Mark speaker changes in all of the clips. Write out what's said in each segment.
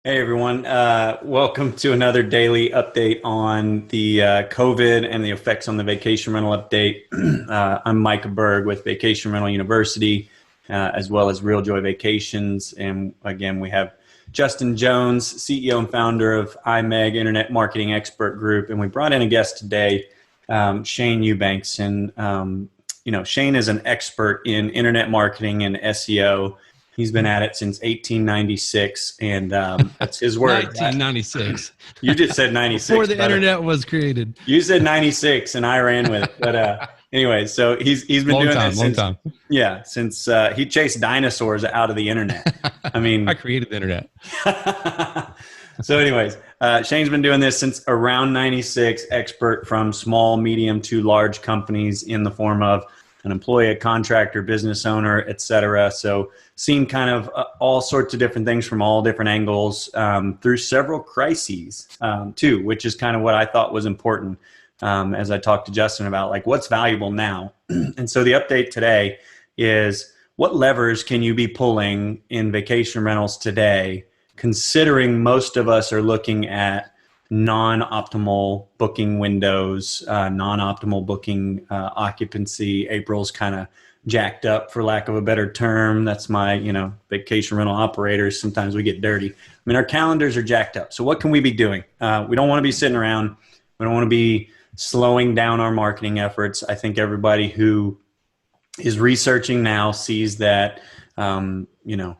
Speaker 1: Hey everyone, welcome to another daily update on the COVID and the effects on the vacation rental update. I'm Micah Berg with Vacation Rental University, as well as Real Joy Vacations. And again, we have Justin Jones, CEO and founder of IMEG Internet Marketing Expert Group. And we brought in a guest today, Shane Eubanks. And, Shane is an expert in internet marketing and SEO. He's been at it since 1896, and that's his word.
Speaker 2: 1996.
Speaker 1: You just said 96.
Speaker 2: Before the internet was created.
Speaker 1: You said 96, and I ran with it. But anyway, so he's been doing this since he chased dinosaurs out of the internet. I mean,
Speaker 2: I created the internet.
Speaker 1: So anyways, Shane's been doing this since around 96, expert from small, medium to large companies in the form of an employee, a contractor, business owner, etc. So seen kind of all sorts of different things from all different angles through several crises too, which is kind of what I thought was important as I talked to Justin about like what's valuable now. And so the update today is what levers can you be pulling in vacation rentals today, considering most of us are looking at non-optimal booking windows, non-optimal booking occupancy. April's kind of jacked up, for lack of a better term. That's my, vacation rental operators. Sometimes we get dirty. I mean, our calendars are jacked up. So what can we be doing? We don't want to be sitting around. We don't want to be slowing down our marketing efforts. I think everybody who is researching now sees that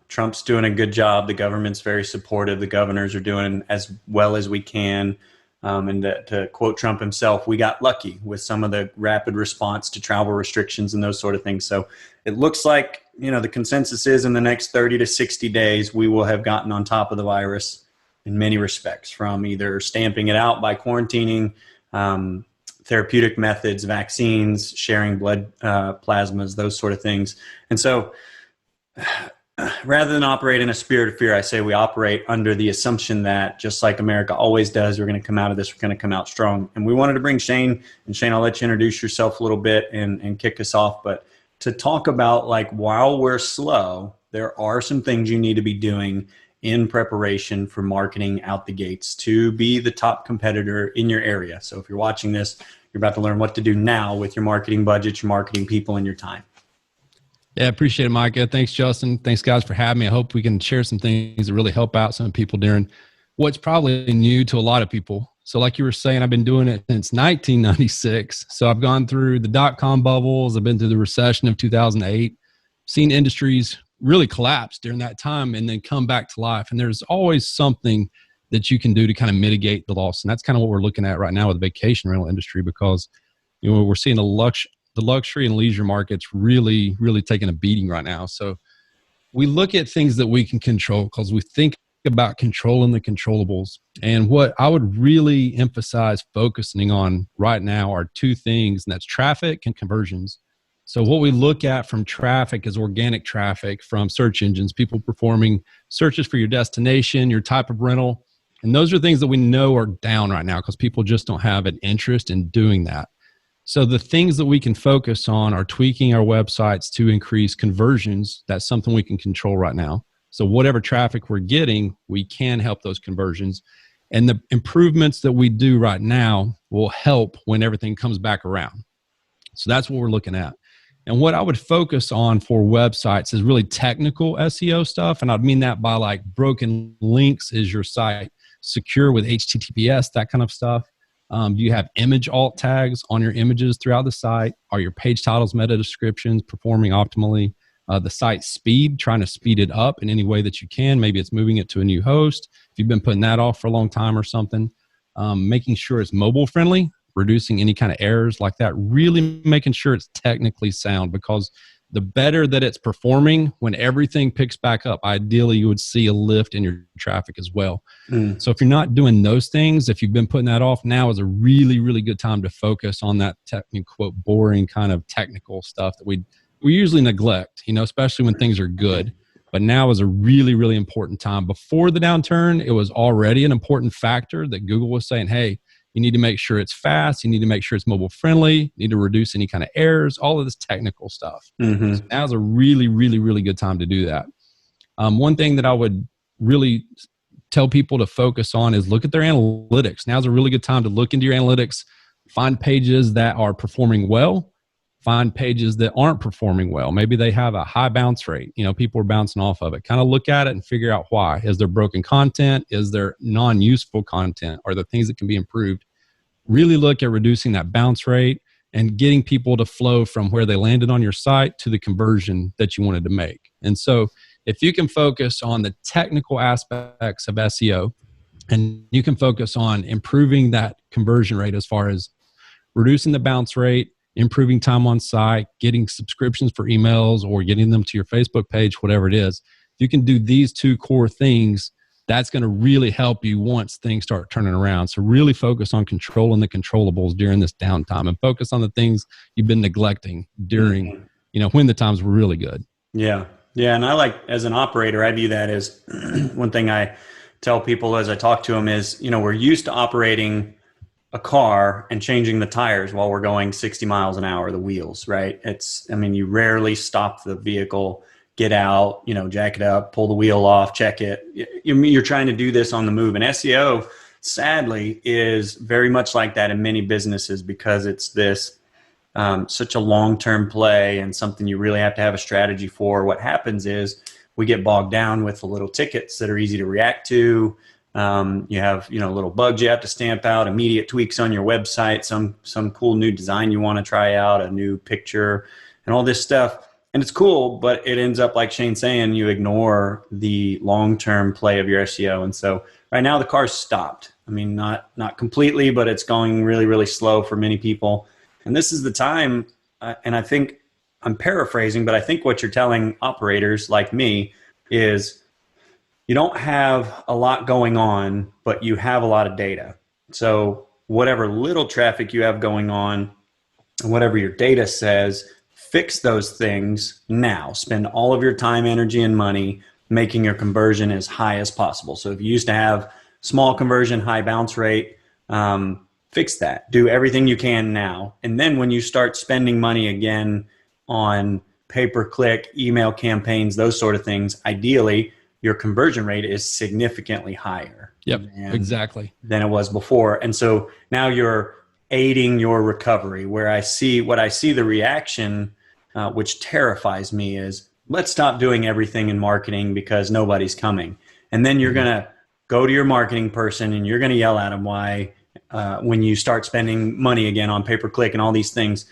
Speaker 1: Trump's doing a good job. The government's very supportive. The governors are doing as well as we can. And to quote Trump himself, we got lucky with some of the rapid response to travel restrictions and those sort of things. So it looks like, the consensus is in the next 30 to 60 days, we will have gotten on top of the virus in many respects, from either stamping it out by quarantining, therapeutic methods, vaccines, sharing blood plasmas, those sort of things. And so rather than operate in a spirit of fear, I say we operate under the assumption that, just like America always does, we're going to come out of this, we're going to come out strong. And we wanted to bring Shane, and Shane, I'll let you introduce yourself a little bit and kick us off. But to talk about, like, while we're slow, there are some things you need to be doing in preparation for marketing out the gates to be the top competitor in your area. So if you're watching this, you're about to learn what to do now with your marketing budget, your marketing people, and your time.
Speaker 2: Yeah, appreciate it, Micah. Thanks, Justin. Thanks, guys, for having me. I hope we can share some things that really help out some people during what's probably new to a lot of people. So like you were saying, I've been doing it since 1996. So I've gone through the dot-com bubbles. I've been through the recession of 2008, seen industries really collapse during that time and then come back to life. And there's always something that you can do to kind of mitigate the loss. And that's kind of what we're looking at right now with the vacation rental industry, because we're seeing the luxury and leisure markets really, really taking a beating right now. So we look at things that we can control because we think about controlling the controllables. And what I would really emphasize focusing on right now are two things, and that's traffic and conversions. So what we look at from traffic is organic traffic from search engines, people performing searches for your destination, your type of rental. And those are things that we know are down right now because people just don't have an interest in doing that. So the things that we can focus on are tweaking our websites to increase conversions. That's something we can control right now. So whatever traffic we're getting, we can help those conversions. And the improvements that we do right now will help when everything comes back around. So that's what we're looking at. And what I would focus on for websites is really technical SEO stuff. And I'd mean that by like broken links. Is your site secure with HTTPS, that kind of stuff? Do you have image alt tags on your images throughout the site? Are your page titles, meta descriptions performing optimally? The site speed, trying to speed it up in any way that you can. Maybe it's moving it to a new host. If you've been putting that off for a long time or something, making sure it's mobile friendly, reducing any kind of errors like that, really making sure it's technically sound, because the better that it's performing, when everything picks back up, ideally you would see a lift in your traffic as well. So if you're not doing those things, if you've been putting that off, now is a really, really good time to focus on that quote boring kind of technical stuff that we usually neglect, especially when things are good. But now is a really, really important time. Before the downturn, it was already an important factor that Google was saying, hey, you need to make sure it's fast. You need to make sure it's mobile friendly. You need to reduce any kind of errors, all of this technical stuff. So now's a really, really, really good time to do that. One thing that I would really tell people to focus on is look at their analytics. Now's a really good time to look into your analytics, find pages that are performing well, find pages that aren't performing well. Maybe they have a high bounce rate. People are bouncing off of it. Kind of look at it and figure out why. Is there broken content? Is there non-useful content? Are there things that can be improved? Really look at reducing that bounce rate and getting people to flow from where they landed on your site to the conversion that you wanted to make. And so if you can focus on the technical aspects of SEO and you can focus on improving that conversion rate as far as reducing the bounce rate, improving time on site, getting subscriptions for emails or getting them to your Facebook page, whatever it is, if you can do these two core things, that's going to really help you once things start turning around. So really focus on controlling the controllables during this downtime and focus on the things you've been neglecting during, when the times were really good.
Speaker 1: Yeah. Yeah. And I like, as an operator, I view that as one thing I tell people as I talk to them is, we're used to operating a car and changing the tires while we're going 60 miles an hour, the wheels, right? You rarely stop the vehicle, get out, jack it up, pull the wheel off, check it. You're trying to do this on the move. And SEO, sadly, is very much like that in many businesses because it's this such a long-term play and something you really have to have a strategy for. What happens is we get bogged down with the little tickets that are easy to react to. You have, little bugs you have to stamp out, immediate tweaks on your website, some cool new design you want to try out, a new picture and all this stuff. And it's cool, but it ends up, like Shane's saying, you ignore the long-term play of your SEO. And so right now the car's stopped. Not completely, but it's going really, really slow for many people. And this is the time, and I think I'm paraphrasing, but I think what you're telling operators like me is you don't have a lot going on, but you have a lot of data. So whatever little traffic you have going on, whatever your data says, fix those things now. Spend all of your time, energy, and money making your conversion as high as possible. So if you used to have small conversion, high bounce rate, fix that. Do everything you can now. And then when you start spending money again on pay-per-click, email campaigns, those sort of things, ideally, your conversion rate is significantly higher.
Speaker 2: Yep, exactly.
Speaker 1: Than it was before. And so now you're aiding your recovery. What I see the reaction, which terrifies me, is let's stop doing everything in marketing because nobody's coming. And then you're going to go to your marketing person and you're going to yell at them why, when you start spending money again on pay-per-click and all these things,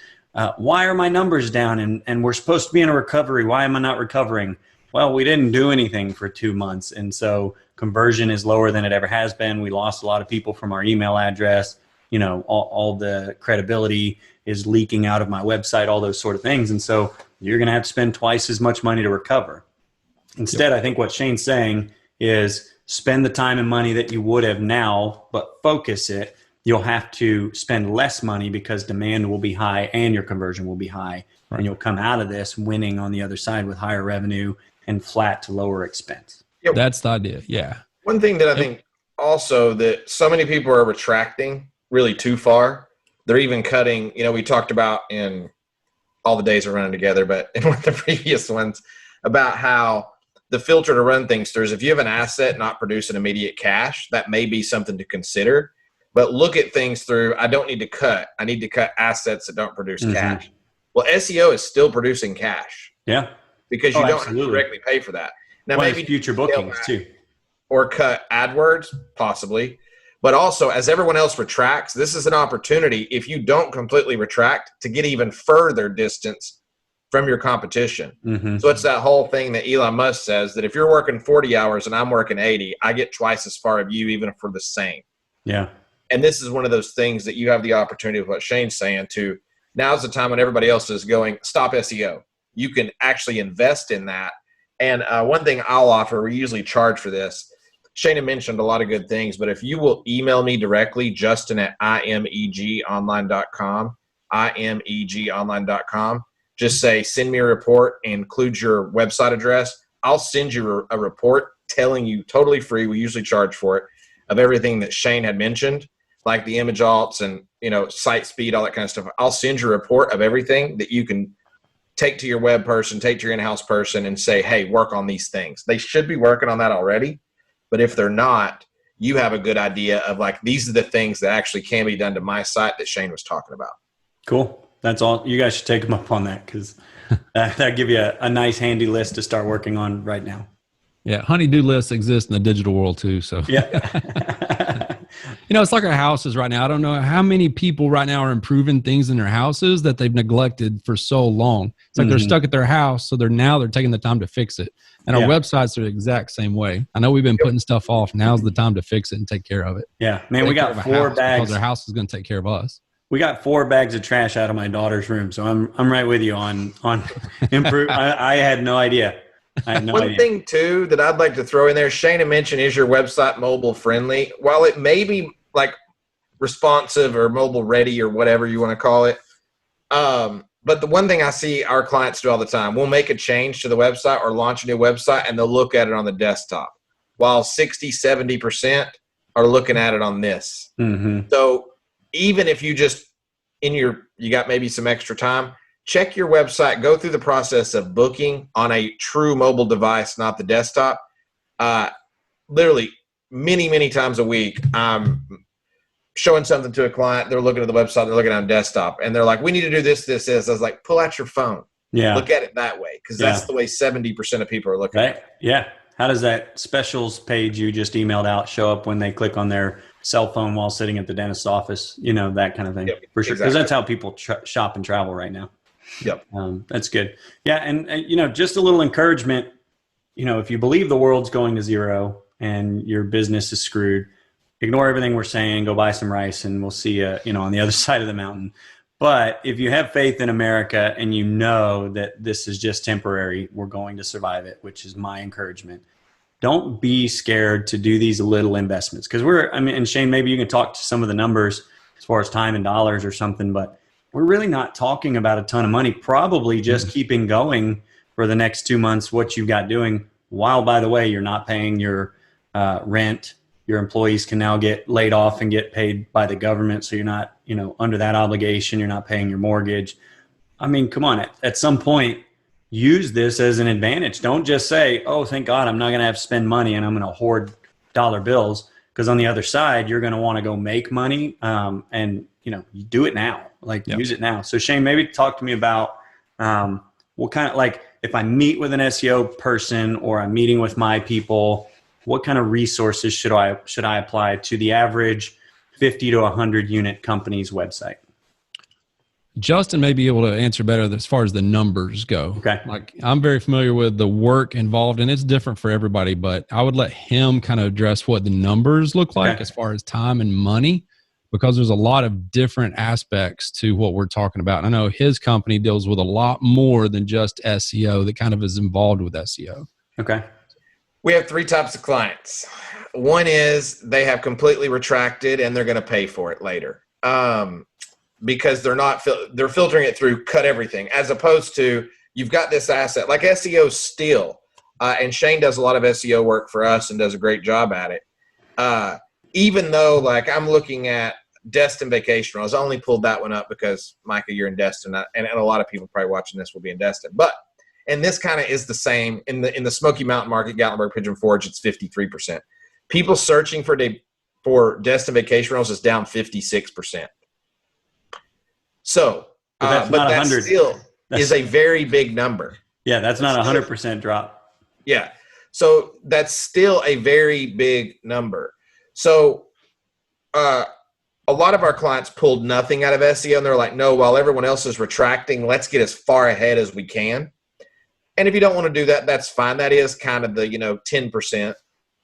Speaker 1: why are my numbers down and we're supposed to be in a recovery? Why am I not recovering? Well, we didn't do anything for 2 months. And so conversion is lower than it ever has been. We lost a lot of people from our email address. All the credibility is leaking out of my website, all those sort of things. And so you're going to have to spend twice as much money to recover. Instead, I think what Shane's saying is spend the time and money that you would have now, but focus it. You'll have to spend less money because demand will be high and your conversion will be high. Right. And you'll come out of this winning on the other side with higher revenue and flat to lower expense.
Speaker 2: Yep. That's the idea. Yeah.
Speaker 3: One thing that I think also that so many people are retracting really too far. They're even cutting, we talked about in all the days we're running together, but in one of the previous ones about how the filter to run things through is if you have an asset not producing immediate cash, that may be something to consider. But look at things through, I don't need to cut. I need to cut assets that don't produce cash. Well, SEO is still producing cash.
Speaker 1: Yeah.
Speaker 3: Because you don't have to directly pay for that. Now, maybe
Speaker 1: future bookings too.
Speaker 3: Or cut AdWords, possibly. But also, as everyone else retracts, this is an opportunity, if you don't completely retract, to get even further distance from your competition. Mm-hmm. So it's that whole thing that Elon Musk says that if you're working 40 hours and I'm working 80, I get twice as far of you, even for the same.
Speaker 1: Yeah.
Speaker 3: And this is one of those things that you have the opportunity of what Shane's saying to, now's the time when everybody else is going, stop SEO. You can actually invest in that. And one thing I'll offer, we usually charge for this. Shane had mentioned a lot of good things, but if you will email me directly, Justin at imegonline.com, imegonline.com, just say, send me a report and include your website address. I'll send you a report telling you totally free. We usually charge for it, of everything that Shane had mentioned, like the image alts and, site speed, all that kind of stuff. I'll send you a report of everything that you can take to your web person, take to your in-house person and say, hey, work on these things. They should be working on that already. But if they're not, you have a good idea of like, these are the things that actually can be done to my site that Shane was talking about.
Speaker 1: Cool. That's all. You guys should take them up on that, because that'll give you a nice handy list to start working on right now.
Speaker 2: Yeah, honey-do lists exist in the digital world too. So
Speaker 1: Yeah.
Speaker 2: it's like our houses right now. I don't know how many people right now are improving things in their houses that they've neglected for so long. It's like they're stuck at their house, so they're taking the time to fix it. And our websites are the exact same way. I know we've been putting stuff off. Now's the time to fix it and take care of it.
Speaker 1: Yeah, man, we got 4 bags.
Speaker 2: Because our house is going to take care of us.
Speaker 1: We got 4 bags of trash out of my daughter's room, so I'm right with you on improve. I had no idea. I had no
Speaker 3: One
Speaker 1: idea.
Speaker 3: thing too that I'd like to throw in there, Shane had mentioned, is your website mobile friendly? While it may be like responsive or mobile ready or whatever you want to call it, but the one thing I see our clients do all the time, we'll make a change to the website or launch a new website and they'll look at it on the desktop, while 60-70% are looking at it on this.
Speaker 1: Mm-hmm.
Speaker 3: So even if you just you got maybe some extra time, check your website, go through the process of booking on a true mobile device, not the desktop. Literally many, many times a week, I'm showing something to a client. They're looking at the website, they're looking on desktop, and they're like, we need to do this, this, this. I was like, pull out your phone.
Speaker 1: Yeah.
Speaker 3: Look at it that way, because that's the way 70% of people are looking at it.
Speaker 1: Yeah. How does that specials page you just emailed out show up when they click on their cell phone while sitting at the dentist's office? That kind of thing.
Speaker 3: Yep,
Speaker 1: for sure. Because that's how people shop and travel right now.
Speaker 3: Yep.
Speaker 1: That's good. Yeah. And just a little encouragement, if you believe the world's going to zero and your business is screwed, ignore everything we're saying, go buy some rice, and we'll see you, on the other side of the mountain. But if you have faith in America and you know that this is just temporary, we're going to survive it, which is my encouragement. Don't be scared to do these little investments, because and Shane, maybe you can talk to some of the numbers as far as time and dollars or something, but we're really not talking about a ton of money, probably just keeping going for the next 2 months, what you've got doing, while, by the way, you're not paying your rent. Your employees can now get laid off and get paid by the government. So you're not, under that obligation. You're not paying your mortgage. I mean, come on, at some point, use this as an advantage. Don't just say, oh, thank God, I'm not going to have to spend money and I'm going to hoard dollar bills. Because on the other side, you're going to want to go make money. And, you do it now, use it now. So Shane, maybe talk to me about what kind of, if I meet with an SEO person or I'm meeting with my people, what kind of resources should I apply to the average 50 to 100 unit company's website?
Speaker 2: Justin may be able to answer better as far as the numbers go.
Speaker 1: Okay.
Speaker 2: I'm very familiar with the work involved, and it's different for everybody, but I would let him kind of address what the numbers look like as far as time and money, because there's a lot of different aspects to what we're talking about. And I know his company deals with a lot more than just SEO that kind of is involved with SEO.
Speaker 1: Okay.
Speaker 3: We have 3 types of clients. One is they have completely retracted and they're going to pay for it later, because they're filtering it through cut everything, as opposed to you've got this asset like SEO still. And Shane does a lot of SEO work for us and does a great job at it. Even though I'm looking at Destin Vacation Rentals, I only pulled that one up because Micah, you're in Destin, and a lot of people probably watching this will be in Destin, and this kind of is the same in the Smoky Mountain market, Gatlinburg, Pigeon Forge. It's 53%. People searching for Destin Vacation Rentals is down 56%. So,
Speaker 1: but
Speaker 3: that still is a very big number.
Speaker 1: Yeah, that's not 100% drop.
Speaker 3: Yeah, so that's still a very big number. So, a lot of our clients pulled nothing out of SEO, and they're like, no, while everyone else is retracting, let's get as far ahead as we can. And if you don't want to do that, that's fine. That is kind of the 10%.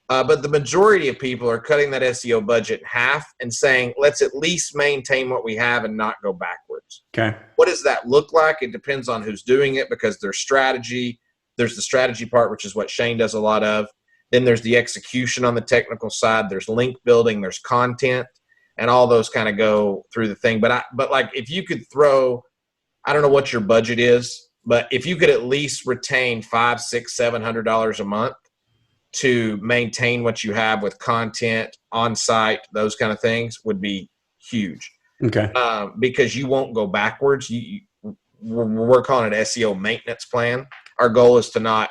Speaker 3: But the majority of people are cutting that SEO budget in half and saying, let's at least maintain what we have and not go backwards.
Speaker 1: Okay.
Speaker 3: What does that look like? It depends on who's doing it, because there's strategy. There's the strategy part, which is what Shane does a lot of. Then there's the execution on the technical side. There's link building. There's content, and all those kind of go through the thing. But if you could throw, I don't know what your budget is, but if you could at least retain $500, $600, $700 a month to maintain what you have with content on site, those kind of things would be huge.
Speaker 1: Okay.
Speaker 3: Because you won't go backwards. We're calling it SEO maintenance plan. Our goal is to not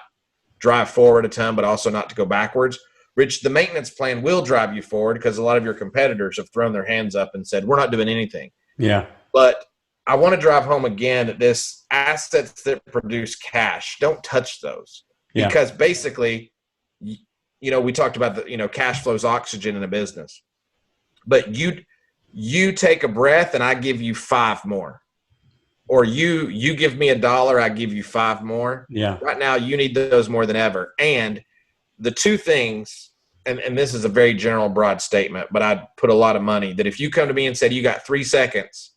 Speaker 3: drive forward a ton, but also not to go backwards. Rich, the maintenance plan will drive you forward because a lot of your competitors have thrown their hands up and said, we're not doing anything.
Speaker 1: Yeah.
Speaker 3: But I want to drive home again that this assets that produce cash, don't touch those.
Speaker 1: Yeah.
Speaker 3: Because basically, we talked about cash flow's oxygen in a business. But you take a breath and I give you 5 more. Or you give me $1, I give you 5 more.
Speaker 1: Yeah.
Speaker 3: Right now, you need those more than ever. And the two things, and this is a very general, broad statement, but I'd put a lot of money that if you come to me and said, you got 3 seconds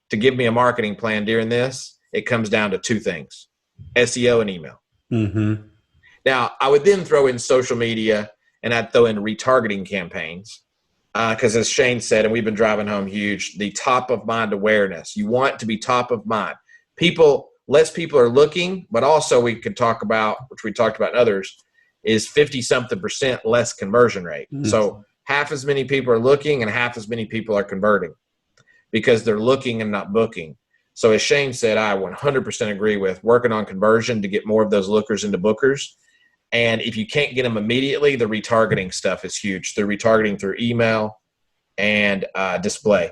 Speaker 3: to give me a marketing plan during this, it comes down to 2 things, SEO and email.
Speaker 1: Mm-hmm.
Speaker 3: Now, I would then throw in social media and I'd throw in retargeting campaigns. Because as Shane said, and we've been driving home huge, the top of mind awareness. You want to be top of mind. Less people are looking, but also we could talk about, which we talked about in others, is 50-something% less conversion rate.
Speaker 1: Mm-hmm.
Speaker 3: So half as many people are looking and half as many people are converting because they're looking and not booking. So as Shane said, I 100% agree with working on conversion to get more of those lookers into bookers. And if you can't get them immediately, the retargeting stuff is huge. The retargeting through email and display.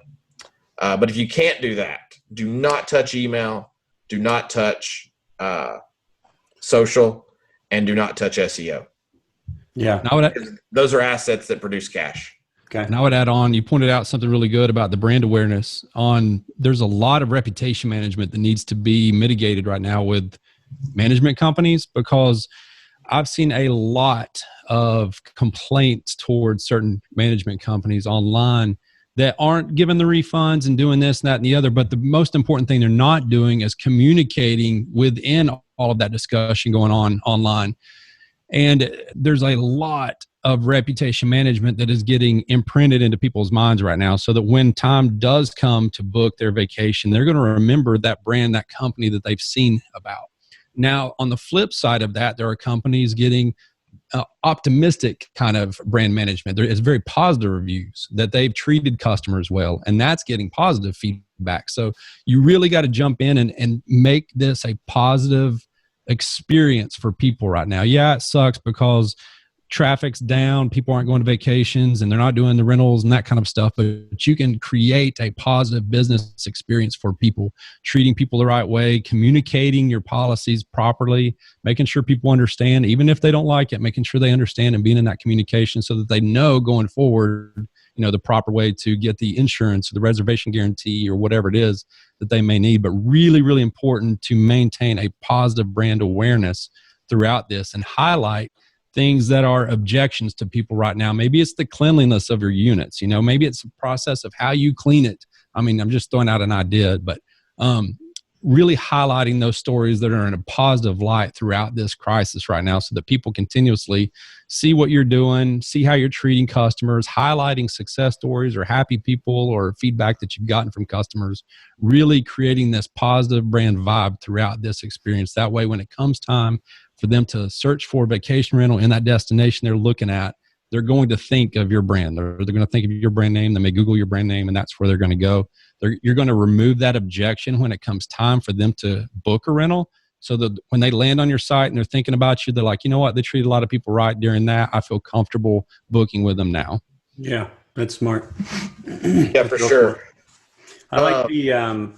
Speaker 3: But if you can't do that, do not touch email, do not touch social, and do not touch SEO.
Speaker 1: Yeah.
Speaker 3: Those are assets that produce cash.
Speaker 2: Okay. And I would add on, you pointed out something really good about the brand awareness. There's a lot of reputation management that needs to be mitigated right now with management companies, because I've seen a lot of complaints towards certain management companies online that aren't giving the refunds and doing this and that and the other. But the most important thing they're not doing is communicating within all of that discussion going on online. And there's a lot of reputation management that is getting imprinted into people's minds right now, so that when time does come to book their vacation, they're going to remember that brand, that company that they've seen about. Now, on the flip side of that, there are companies getting optimistic kind of brand management. There is very positive reviews that they've treated customers well, and that's getting positive feedback. So you really got to jump in and make this a positive experience for people right now. Yeah, it sucks because traffic's down, people aren't going to vacations, and they're not doing the rentals and that kind of stuff, but you can create a positive business experience for people, treating people the right way, communicating your policies properly, making sure people understand, even if they don't like it, making sure they understand and being in that communication so that they know going forward, the proper way to get the insurance or the reservation guarantee or whatever it is that they may need. But really, really important to maintain a positive brand awareness throughout this and highlight things that are objections to people right now. Maybe it's the cleanliness of your units. Maybe it's the process of how you clean it. I mean, I'm just throwing out an idea, but really highlighting those stories that are in a positive light throughout this crisis right now, so that people continuously see what you're doing, see how you're treating customers, highlighting success stories or happy people or feedback that you've gotten from customers, really creating this positive brand vibe throughout this experience. That way, when it comes time for them to search for vacation rental in that destination they're looking at, they're going to think of your brand. They're going to think of your brand name. They may Google your brand name, and that's where they're going to go. You're going to remove that objection when it comes time for them to book a rental, so that when they land on your site and they're thinking about you, they're like, you know what, they treated a lot of people right during that. I feel comfortable booking with them now.
Speaker 1: Yeah, that's smart.
Speaker 3: Yeah, for sure.
Speaker 1: I like we're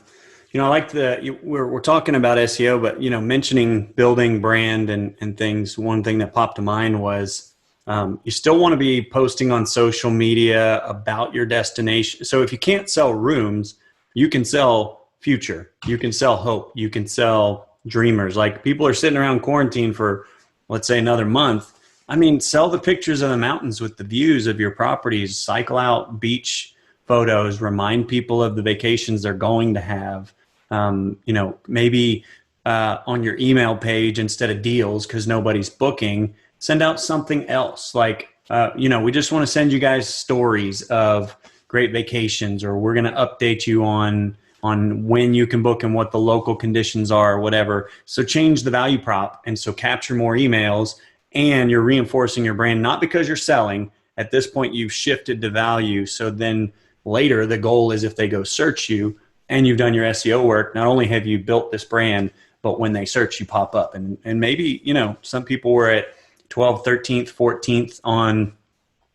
Speaker 1: talking about SEO, but mentioning building brand and things. One thing that popped to mind was you still want to be posting on social media about your destination. So if you can't sell rooms, you can sell future. You can sell hope. You can sell dreamers. Like, people are sitting around quarantine for, let's say, another month. I mean, sell the pictures of the mountains with the views of your properties. Cycle out beach photos. Remind people of the vacations they're going to have. Maybe on your email page, instead of deals, because nobody's booking, send out something else. Like, we just want to send you guys stories of great vacations, or we're going to update you on when you can book and what the local conditions are, or whatever. So change the value prop. And so capture more emails, and you're reinforcing your brand, not because you're selling. At this point, you've shifted to value. So then later, the goal is, if they go search you and you've done your SEO work, not only have you built this brand, but when they search, you pop up. And maybe, some people were at 12th, 13th, 14th on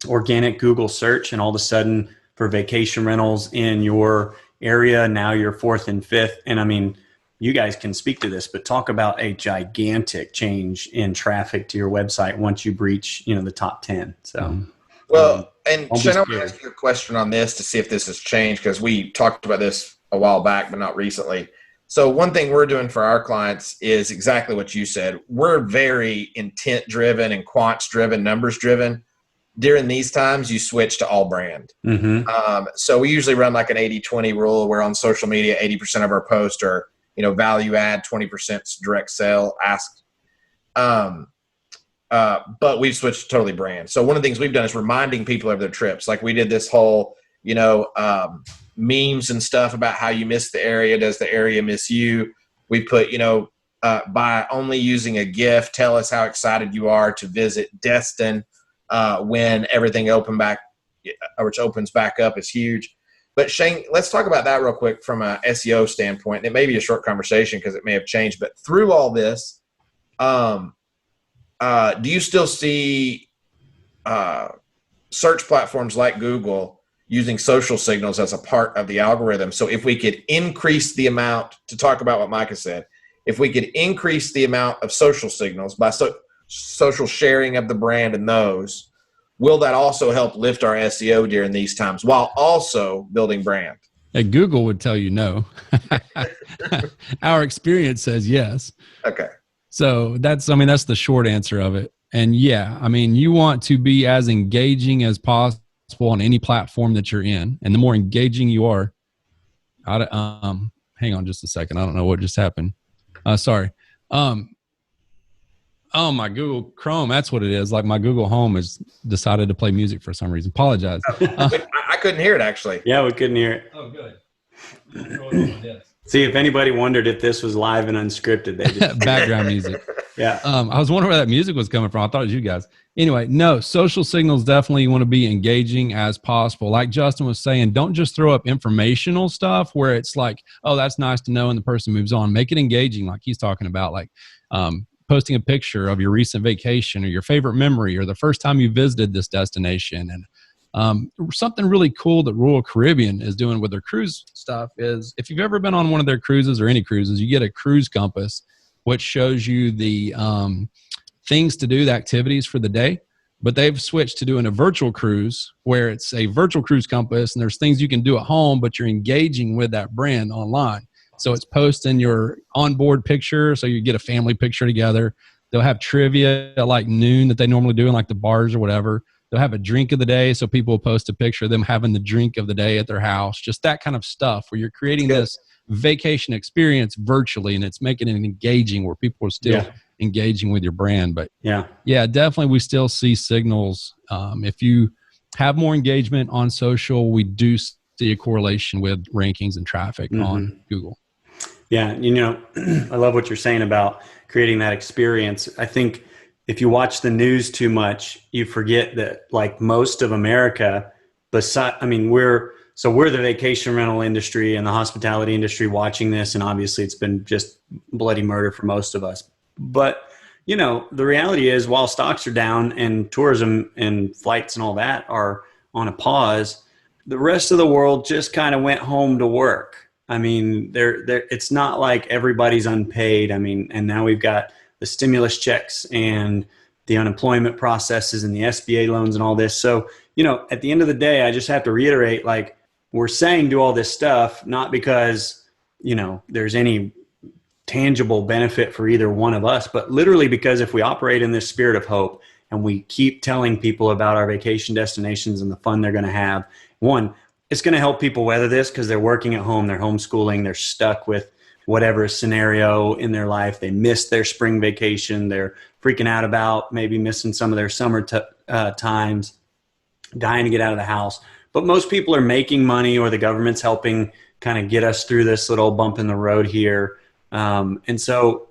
Speaker 1: organic Google search, and all of a sudden for vacation rentals in your area, now you're fourth and fifth. And I mean, you guys can speak to this, but talk about a gigantic change in traffic to your website once you breach, the top 10. So,
Speaker 3: well, and Shane, I want to ask you a question on this to see if this has changed, because we talked about this a while back, but not recently. So one thing we're doing for our clients is exactly what you said. We're very intent driven and quants driven, numbers driven. During these times, you switch to all brand. So we usually run like an 80-20 rule, where on social media, 80% of our posts are, value add, 20% direct sale, ask. But we've switched to totally brand. So one of the things we've done is reminding people of their trips. Like we did this whole, memes and stuff about how you miss the area. Does the area miss you? We put, by only using a GIF, tell us how excited you are to visit Destin when everything opens back up is huge. But Shane, let's talk about that real quick from a SEO standpoint. And it may be a short conversation because it may have changed, but through all this, do you still see search platforms like Google using social signals as a part of the algorithm? So if we could increase the amount, to talk about what Micah said, if we could increase the amount of social signals by social sharing of the brand and those, will that also help lift our SEO during these times while also building brand?
Speaker 2: Google would tell you no. Our experience says yes.
Speaker 3: Okay.
Speaker 2: So that's the short answer of it. And yeah, you want to be as engaging as possible on any platform that you're in. And the more engaging you are, hang on just a second. I don't know what just happened. Sorry. Oh, my Google Chrome. That's what it is. Like my Google Home has decided to play music for some reason. Apologize.
Speaker 3: I couldn't hear it actually.
Speaker 1: Yeah, we couldn't hear it.
Speaker 2: Oh, good.
Speaker 1: See, if anybody wondered if this was live and unscripted, they just
Speaker 2: background music.
Speaker 1: Yeah.
Speaker 2: I was wondering where that music was coming from. I thought it was you guys. Anyway, no, social signals definitely want to be engaging as possible. Like Justin was saying, don't just throw up informational stuff where it's like, oh, that's nice to know, and the person moves on. Make it engaging, like he's talking about, like posting a picture of your recent vacation or your favorite memory or the first time you visited this destination. And something really cool that Royal Caribbean is doing with their cruise stuff is, if you've ever been on one of their cruises or any cruises, you get a cruise compass, which shows you the things to do, the activities for the day. But they've switched to doing a virtual cruise where it's a virtual cruise compass and there's things you can do at home, but you're engaging with that brand online. So it's posting your onboard picture. So you get a family picture together. They'll have trivia at like noon that they normally do in like the bars or whatever. They'll have a drink of the day. So people will post a picture of them having the drink of the day at their house. Just that kind of stuff where you're creating this vacation experience virtually, and it's making it engaging where people are still engaging with your brand. But yeah, definitely we still see signals. If you have more engagement on social, we do see a correlation with rankings and traffic on Google.
Speaker 1: Yeah. I love what you're saying about creating that experience. I think if you watch the news too much, you forget that like most of America, we're the vacation rental industry and the hospitality industry watching this. And obviously it's been just bloody murder for most of us. But, the reality is, while stocks are down and tourism and flights and all that are on a pause, the rest of the world just kind of went home to work. It's not like everybody's unpaid. And now we've got the stimulus checks and the unemployment processes and the SBA loans and all this. So, at the end of the day, I just have to reiterate, like, we're saying do all this stuff, not because, there's any tangible benefit for either one of us, but literally because if we operate in this spirit of hope and we keep telling people about our vacation destinations and the fun they're going to have, one, it's going to help people weather this because they're working at home, they're homeschooling, they're stuck with whatever scenario in their life. They missed their spring vacation. They're freaking out about maybe missing some of their summer times, dying to get out of the house. But most people are making money, or the government's helping kind of get us through this little bump in the road here. And so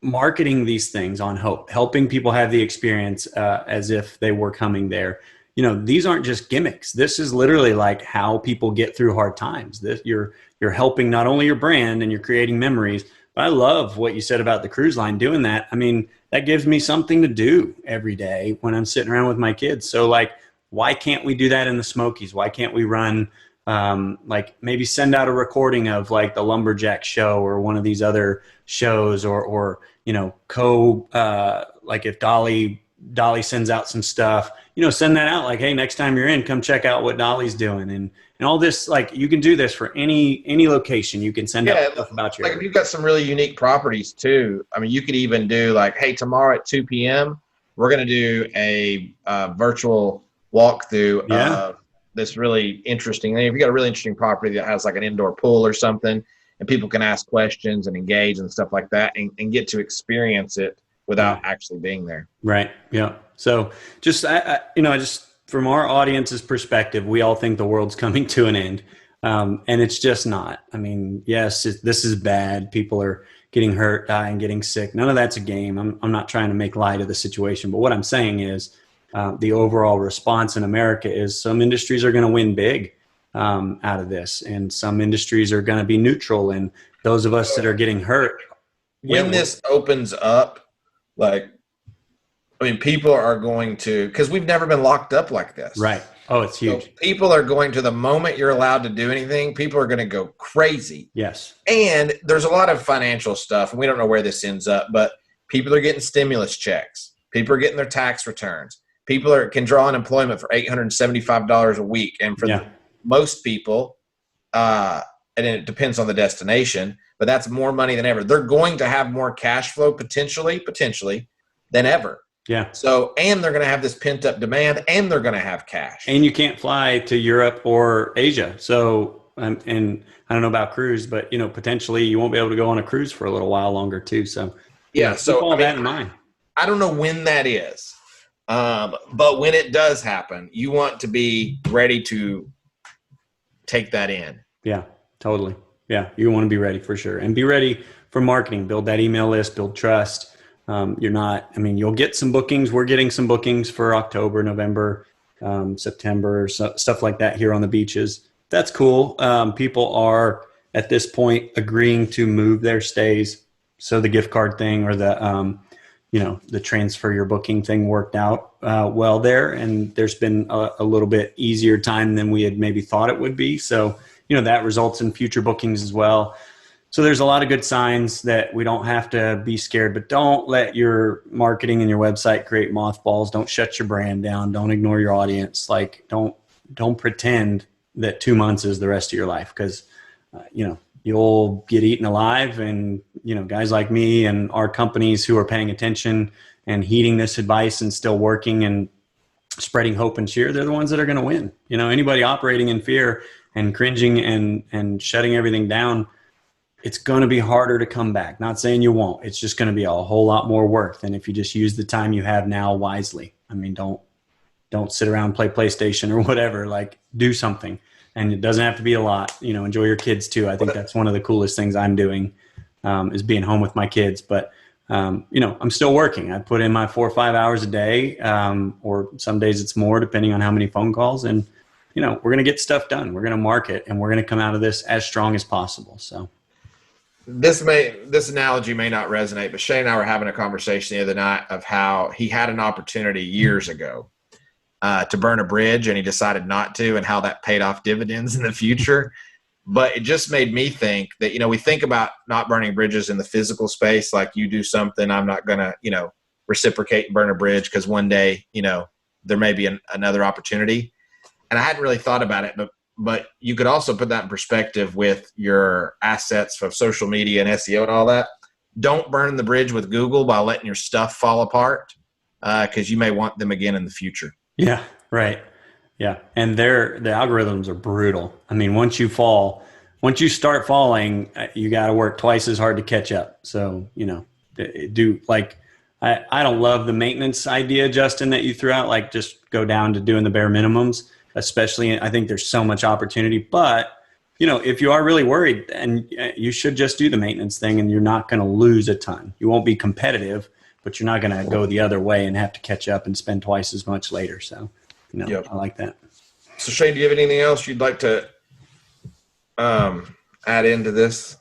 Speaker 1: marketing these things on hope, helping people have the experience as if they were coming there. These aren't just gimmicks. This is literally like how people get through hard times. You're helping not only your brand and you're creating memories, I love what you said about the cruise line doing that. I mean, that gives me something to do every day when I'm sitting around with my kids. So like, why can't we do that in the Smokies? Why can't we run, like maybe send out a recording of like the Lumberjack show or one of these other shows, or like if Dolly sends out some stuff, send that out like, hey, next time you're in, come check out what Dolly's doing. And all this, like, you can do this for any location. You can send out stuff about your
Speaker 3: like if you've got some really unique properties too. I mean, you could even do like, hey, tomorrow at 2 p.m. we're going to do a virtual walkthrough of this really interesting thing. If you got a really interesting property that has like an indoor pool or something, and people can ask questions and engage and stuff like that, and get to experience it without actually being there.
Speaker 1: Right. Yeah. So just, just from our audience's perspective, we all think the world's coming to an end. And it's just not. I mean, yes, this is bad. People are getting hurt, dying, getting sick. None of that's a game. I'm not trying to make light of the situation, but what I'm saying is the overall response in America is some industries are going to win big out of this, and some industries are going to be neutral. And those of us that are getting hurt.
Speaker 3: When this opens up, like, I mean, people are going to, because we've never been locked up like this.
Speaker 1: Right. Oh, it's huge.
Speaker 3: So people are going to, the moment you're allowed to do anything, people are going to go crazy.
Speaker 1: Yes.
Speaker 3: And there's a lot of financial stuff, and we don't know where this ends up, but people are getting stimulus checks. People are getting their tax returns. People can draw unemployment for $875 a week. And for most people, and it depends on the destination, but that's more money than ever. They're going to have more cash flow potentially than ever.
Speaker 1: Yeah.
Speaker 3: So, and they're going to have this pent up demand, and they're going to have cash.
Speaker 1: And you can't fly to Europe or Asia. So, and I don't know about cruise, but potentially you won't be able to go on a cruise for a little while longer too. So,
Speaker 3: so
Speaker 1: keep all that in mind.
Speaker 3: I don't know when that is, but when it does happen, you want to be ready to take that in.
Speaker 1: Yeah, totally. Yeah, you want to be ready for sure, and be ready for marketing. Build that email list. Build trust. You'll get some bookings. We're getting some bookings for October, November, September, stuff like that here on the beaches. That's cool. People are at this point agreeing to move their stays. So the gift card thing, or the transfer your booking thing worked out well there. And there's been a little bit easier time than we had maybe thought it would be. So, that results in future bookings as well. So there's a lot of good signs that we don't have to be scared, but don't let your marketing and your website create mothballs. Don't shut your brand down. Don't ignore your audience. Like, don't pretend that 2 months is the rest of your life, because, you'll get eaten alive. And, guys like me and our companies who are paying attention and heeding this advice and still working and spreading hope and cheer, they're the ones that are going to win. Anybody operating in fear and cringing and shutting everything down, it's going to be harder to come back. Not saying you won't. It's just going to be a whole lot more work than if you just use the time you have now wisely. I mean, don't sit around and play PlayStation or whatever. Like, do something. And it doesn't have to be a lot. Enjoy your kids too. I think that's one of the coolest things I'm doing, is being home with my kids. But, I'm still working. I put in my 4 or 5 hours a day, or some days it's more, depending on how many phone calls. And, we're going to get stuff done. We're going to market, and we're going to come out of this as strong as possible. So.
Speaker 3: This analogy may not resonate, but Shane and I were having a conversation the other night of how he had an opportunity years ago to burn a bridge, and he decided not to, and how that paid off dividends in the future. But it just made me think that, we think about not burning bridges in the physical space. Like, you do something, I'm not going to, reciprocate and burn a bridge, because one day, there may be another opportunity. And I hadn't really thought about it, but you could also put that in perspective with your assets of social media and SEO and all that. Don't burn the bridge with Google by letting your stuff fall apart, because you may want them again in the future.
Speaker 1: Yeah, right. Yeah. And the algorithms are brutal. I mean, once you start falling, you got to work twice as hard to catch up. So, I don't love the maintenance idea, Justin, that you threw out, like just go down to doing the bare minimums. Especially, I think there's so much opportunity, but if you are really worried, and you should just do the maintenance thing, and you're not going to lose a ton. You won't be competitive, but you're not going to go the other way and have to catch up and spend twice as much later. So, I like that.
Speaker 3: So Shane, do you have anything else you'd like to add into this?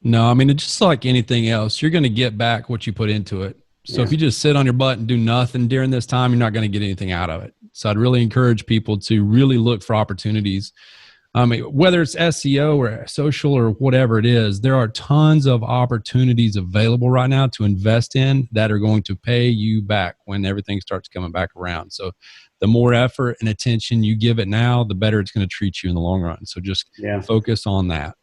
Speaker 2: No, I mean, it's just like anything else. You're going to get back what you put into it. So if you just sit on your butt and do nothing during this time, you're not going to get anything out of it. So I'd really encourage people to really look for opportunities. Whether it's SEO or social or whatever it is, there are tons of opportunities available right now to invest in that are going to pay you back when everything starts coming back around. So the more effort and attention you give it now, the better it's going to treat you in the long run. So just focus on that.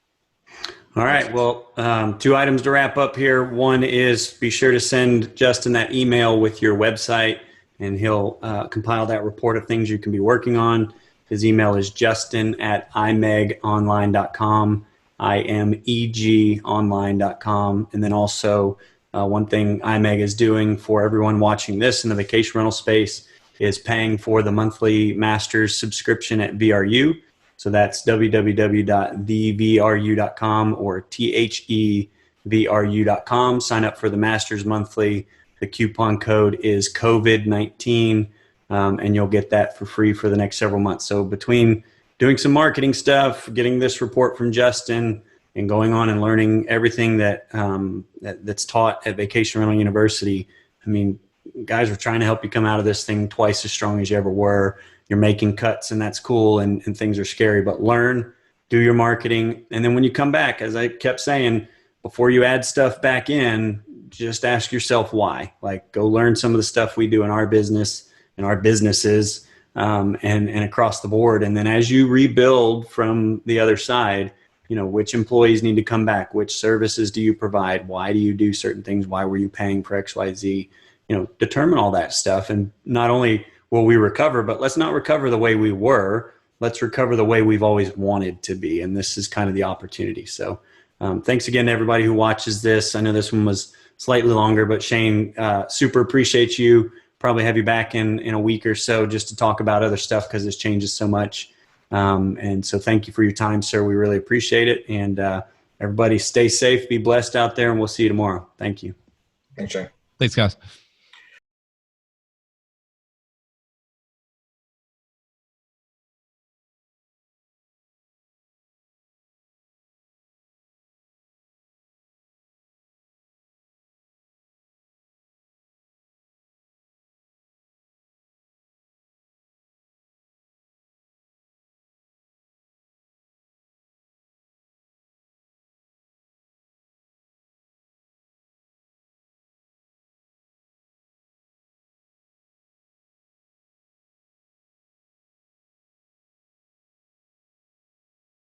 Speaker 1: All right. Well, 2 items to wrap up here. One is be sure to send Justin that email with your website, and he'll compile that report of things you can be working on. His email is justin@imegonline.com, IMEG online.com. And then also one thing IMEG is doing for everyone watching this in the vacation rental space is paying for the monthly master's subscription at VRU. So that's www.thevru.com or thevru.com. Sign up for the master's monthly. The coupon code is COVID-19. And you'll get that for free for the next several months. So between doing some marketing stuff, getting this report from Justin, and going on and learning everything that's taught at Vacation Rental University, I mean, guys, we're trying to help you come out of this thing twice as strong as you ever were. You're making cuts, and that's cool, and things are scary, but learn, do your marketing. And then when you come back, as I kept saying, before you add stuff back in, just ask yourself why. Like, go learn some of the stuff we do in our business, in our businesses, and across the board. And then as you rebuild from the other side, which employees need to come back, which services do you provide, why do you do certain things, why were you paying for XYZ, determine all that stuff. And not only will we recover, but let's not recover the way we were, let's recover the way we've always wanted to be. And this is kind of the opportunity. So thanks again to everybody who watches this. I know this one was slightly longer, but Shane, super appreciate you. Probably have you back in a week or so just to talk about other stuff because this changes so much. And so thank you for your time, sir. We really appreciate it. And everybody stay safe, be blessed out there, and we'll see you tomorrow. Thank you.
Speaker 3: Thanks, Shane.
Speaker 2: Thanks, guys.